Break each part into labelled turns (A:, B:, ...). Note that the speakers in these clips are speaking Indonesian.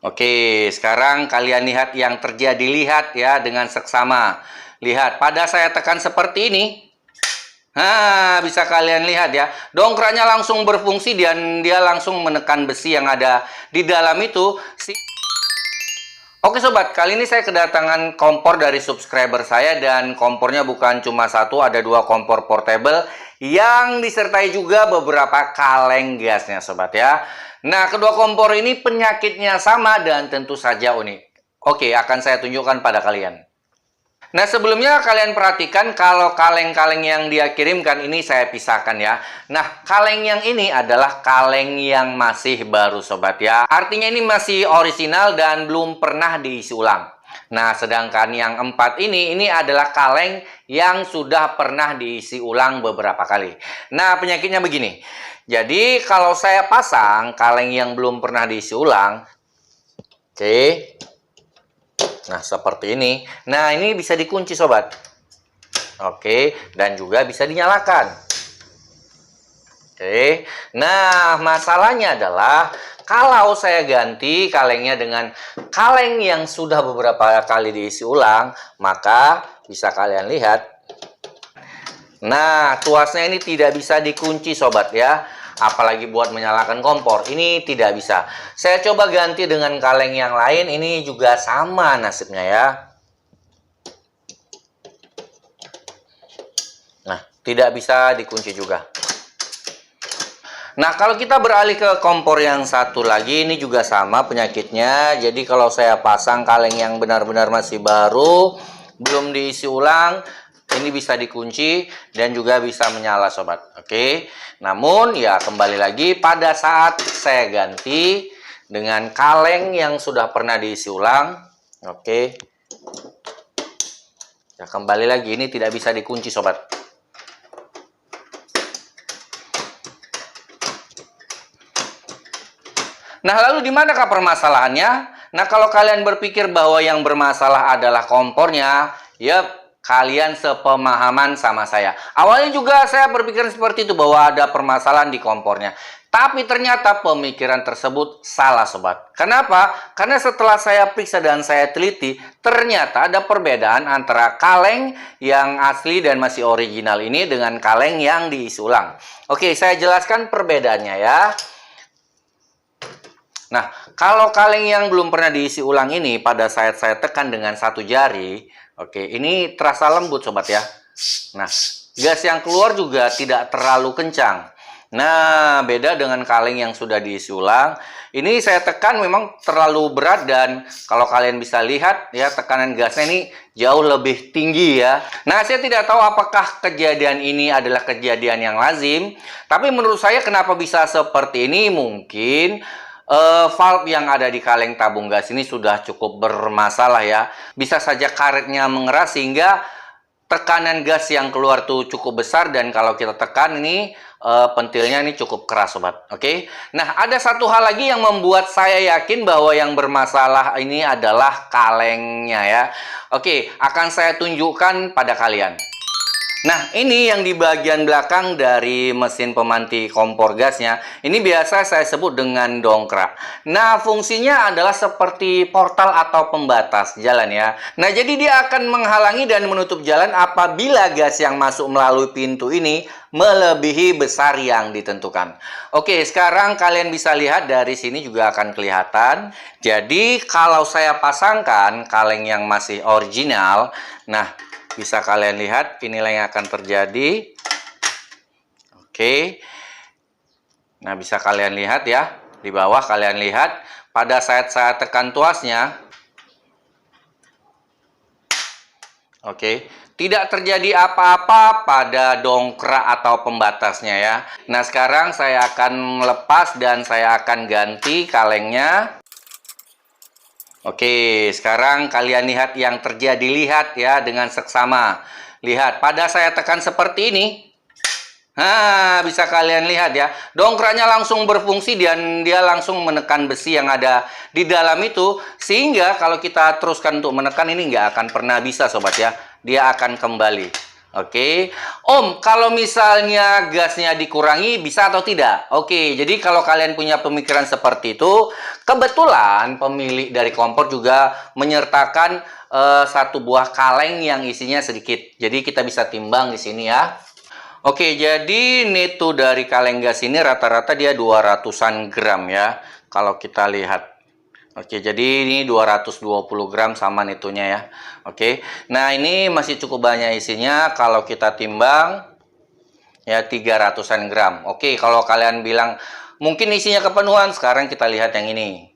A: Oke, sekarang kalian lihat yang terjadi. Lihat ya dengan seksama. Lihat, pada saya tekan seperti ini. Nah, bisa kalian lihat ya, dongkraknya langsung berfungsi dan dia langsung menekan besi yang ada di dalam itu. Oke sobat, kali ini saya kedatangan kompor dari subscriber saya dan kompornya bukan cuma satu, ada dua kompor portable yang disertai juga beberapa kaleng gasnya sobat ya. Nah, kedua kompor ini penyakitnya sama dan tentu saja unik. Oke, akan saya tunjukkan pada kalian. Nah, sebelumnya kalian perhatikan kalau kaleng-kaleng yang dia kirimkan ini saya pisahkan ya. Nah, kaleng yang ini adalah kaleng yang masih baru sobat ya. Artinya ini masih orisinal dan belum pernah diisi ulang. Nah, sedangkan yang 4 ini adalah kaleng yang sudah pernah diisi ulang beberapa kali. Nah, penyakitnya begini. Jadi, kalau saya pasang kaleng yang belum pernah diisi ulang, oke. Nah, seperti ini. Nah, ini bisa dikunci sobat. Oke, dan juga bisa dinyalakan. Oke. Nah, masalahnya adalah kalau saya ganti kalengnya dengan kaleng yang sudah beberapa kali diisi ulang, maka bisa kalian lihat. Nah, tuasnya ini tidak bisa dikunci sobat ya. Apalagi buat menyalakan kompor, ini tidak bisa. Saya coba ganti dengan kaleng yang lain, ini juga sama nasibnya ya. Nah, tidak bisa dikunci juga. Nah, kalau kita beralih ke kompor yang satu lagi, ini juga sama penyakitnya. Jadi kalau saya pasang kaleng yang benar-benar masih baru, belum diisi ulang, ini bisa dikunci dan juga bisa menyala sobat. Oke. Namun ya kembali lagi pada saat saya ganti dengan kaleng yang sudah pernah diisi ulang. Oke. Ya kembali lagi ini tidak bisa dikunci sobat. Nah, lalu di manakah permasalahannya? Nah, kalau kalian berpikir bahwa yang bermasalah adalah kompornya, ya kalian sepemahaman sama saya. Awalnya juga saya berpikir seperti itu, bahwa ada permasalahan di kompornya. Tapi ternyata pemikiran tersebut salah sobat. Kenapa? Karena setelah saya periksa dan saya teliti, ternyata ada perbedaan antara kaleng yang asli dan masih original ini dengan kaleng yang diisi ulang. Oke, saya jelaskan perbedaannya ya. Nah, kalau kaleng yang belum pernah diisi ulang ini, pada saat saya tekan dengan satu jari, oke, ini terasa lembut sobat ya. Nah, gas yang keluar juga tidak terlalu kencang. Nah, beda dengan kaleng yang sudah diisi ulang. Ini saya tekan memang terlalu berat dan kalau kalian bisa lihat ya, tekanan gasnya ini jauh lebih tinggi ya. Nah, saya tidak tahu apakah kejadian ini adalah kejadian yang lazim, tapi menurut saya kenapa bisa seperti ini, mungkin valve yang ada di kaleng tabung gas ini sudah cukup bermasalah ya. Bisa saja karetnya mengeras sehingga tekanan gas yang keluar tuh cukup besar, dan kalau kita tekan ini pentilnya ini cukup keras sobat. Oke. Nah, ada satu hal lagi yang membuat saya yakin bahwa yang bermasalah ini adalah kalengnya ya. Oke, akan saya tunjukkan pada kalian. Nah, ini yang di bagian belakang dari mesin pemanti kompor gasnya. Ini biasa saya sebut dengan dongkrak. Nah, fungsinya adalah seperti portal atau pembatas jalan ya. Nah, jadi dia akan menghalangi dan menutup jalan apabila gas yang masuk melalui pintu ini melebihi besar yang ditentukan. Oke, sekarang kalian bisa lihat dari sini juga akan kelihatan. Jadi, kalau saya pasangkan kaleng yang masih original, nah, bisa kalian lihat inilah yang akan terjadi. Oke. Nah, bisa kalian lihat ya. Di bawah kalian lihat pada saat saya tekan tuasnya. Oke. Tidak terjadi apa-apa pada dongkrak atau pembatasnya ya. Nah, sekarang saya akan melepas dan saya akan ganti kalengnya. Oke, sekarang kalian lihat yang terjadi. Lihat ya dengan seksama. Lihat, pada saya tekan seperti ini. Nah, bisa kalian lihat ya. Dongkraknya langsung berfungsi dan dia langsung menekan besi yang ada di dalam itu. Sehingga kalau kita teruskan untuk menekan ini nggak akan pernah bisa sobat ya. Dia akan kembali. Oke, Om, kalau misalnya gasnya dikurangi bisa atau tidak? Oke, jadi kalau kalian punya pemikiran seperti itu, kebetulan pemilik dari kompor juga menyertakan satu buah kaleng yang isinya sedikit. Jadi kita bisa timbang di sini ya. Oke, jadi neto dari kaleng gas ini rata-rata dia 200-an gram ya. Kalau kita lihat. Oke, jadi ini 220 gram sama netonya ya. Oke, nah ini masih cukup banyak isinya. Kalau kita timbang, ya 300-an gram. Oke, kalau kalian bilang mungkin isinya kepenuhan, sekarang kita lihat yang ini.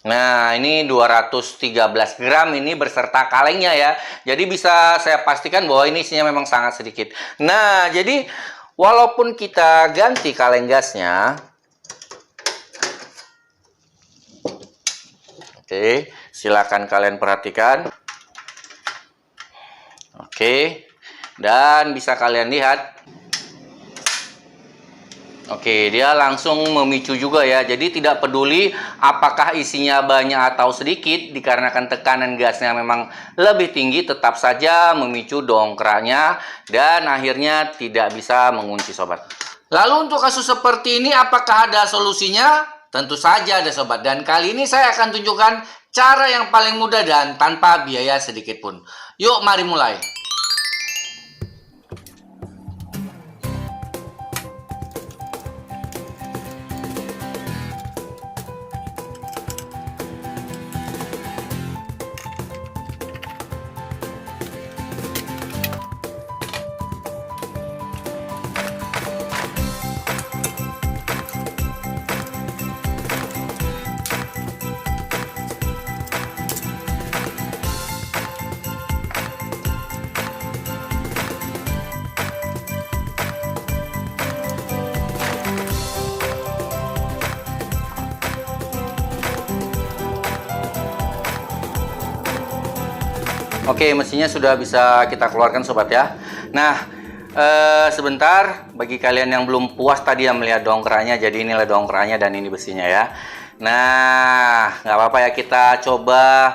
A: Nah, ini 213 gram ini berserta kalengnya ya. Jadi bisa saya pastikan bahwa ini isinya memang sangat sedikit. Nah, jadi walaupun kita ganti kaleng gasnya, oke, silakan kalian perhatikan. Oke, dan bisa kalian lihat. Oke, dia langsung memicu juga ya. Jadi tidak peduli apakah isinya banyak atau sedikit, dikarenakan tekanan gasnya memang lebih tinggi, tetap saja memicu dongkraknya dan akhirnya tidak bisa mengunci sobat. Lalu untuk kasus seperti ini apakah ada solusinya? Tentu saja ada sobat. Dan kali ini saya akan tunjukkan cara yang paling mudah dan tanpa biaya sedikit pun. Yuk mari mulai. Oke, mesinnya sudah bisa kita keluarkan sobat ya. Nah, sebentar bagi kalian yang belum puas tadi yang melihat dongkraknya, jadi inilah dongkraknya dan ini besinya ya. Nah, nggak apa-apa ya, kita coba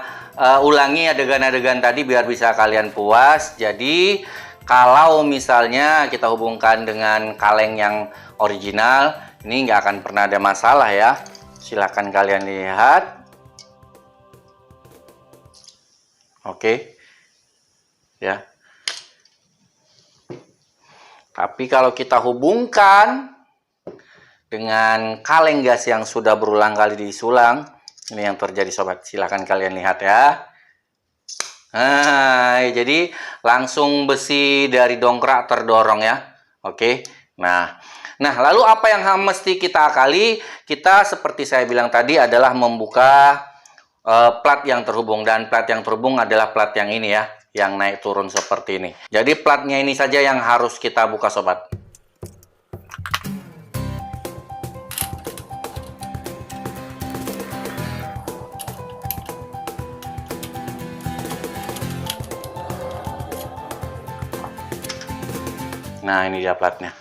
A: ulangi adegan-adegan tadi biar bisa kalian puas. Jadi kalau misalnya kita hubungkan dengan kaleng yang original, ini nggak akan pernah ada masalah ya. Silahkan kalian lihat. Oke. Ya. Tapi kalau kita hubungkan dengan kaleng gas yang sudah berulang kali disulang, ini yang terjadi sobat. Silahkan kalian lihat ya. Nah, jadi langsung besi dari dongkrak terdorong ya. Oke. Nah, lalu apa yang mesti kita akali? Kita seperti saya bilang tadi adalah membuka plat yang terhubung, dan plat yang terhubung adalah plat yang ini ya, yang naik turun seperti ini. Jadi platnya ini saja yang harus kita buka sobat. Nah, ini dia platnya.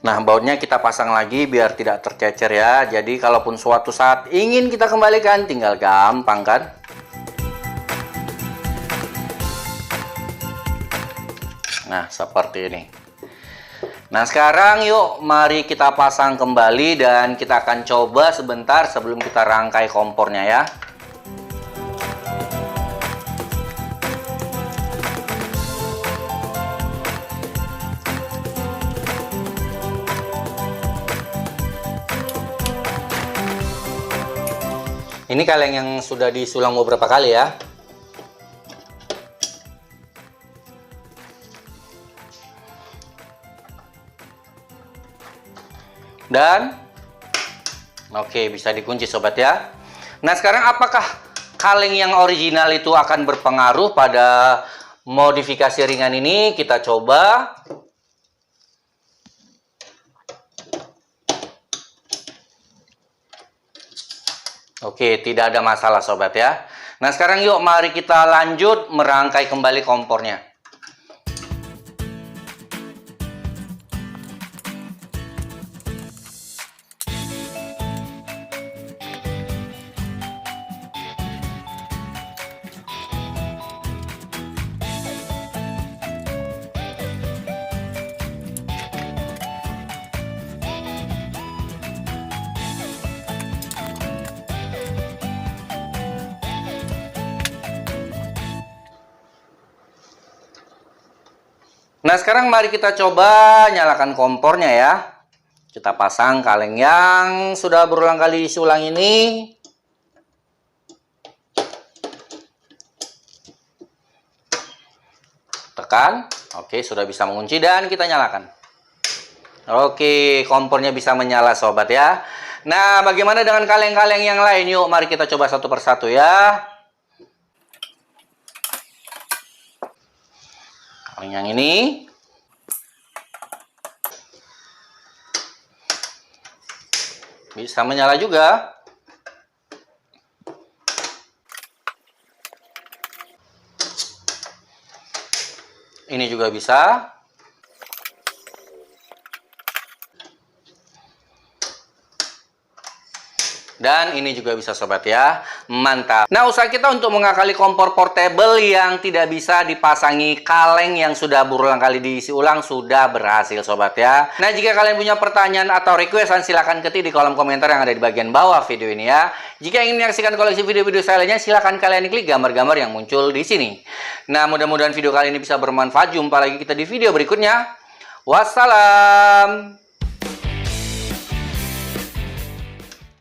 A: Nah, bautnya kita pasang lagi biar tidak tercecer ya. Jadi kalaupun suatu saat ingin kita kembalikan, tinggal gampang kan. Nah, seperti ini. Nah, sekarang yuk mari kita pasang kembali dan kita akan coba sebentar sebelum kita rangkai kompornya ya. Ini kaleng yang sudah disulang beberapa kali ya. Dan oke, bisa dikunci sobat ya. Nah, sekarang apakah kaleng yang original itu akan berpengaruh pada modifikasi ringan ini? Kita coba. Oke, tidak ada masalah sobat ya. Nah, sekarang yuk mari kita lanjut merangkai kembali kompornya. Nah, sekarang mari kita coba nyalakan kompornya ya. Kita pasang kaleng yang sudah berulang kali diisi ulang ini. Tekan. Oke, sudah bisa mengunci dan kita nyalakan. Oke, kompornya bisa menyala sobat ya. Nah, bagaimana dengan kaleng-kaleng yang lain? Yuk, mari kita coba satu persatu ya. Kaleng yang ini. Bisa menyala juga. Ini juga bisa. Dan ini juga bisa sobat ya. Mantap. Nah, usaha kita untuk mengakali kompor portable yang tidak bisa dipasangi kaleng yang sudah berulang kali diisi ulang sudah berhasil sobat ya. Nah, jika kalian punya pertanyaan atau requestan silahkan ketik di kolom komentar yang ada di bagian bawah video ini ya. Jika ingin menyaksikan koleksi video-video saya lainnya silahkan kalian klik gambar-gambar yang muncul di sini. Nah, mudah-mudahan video kali ini bisa bermanfaat. Jumpa lagi kita di video berikutnya. Wassalam.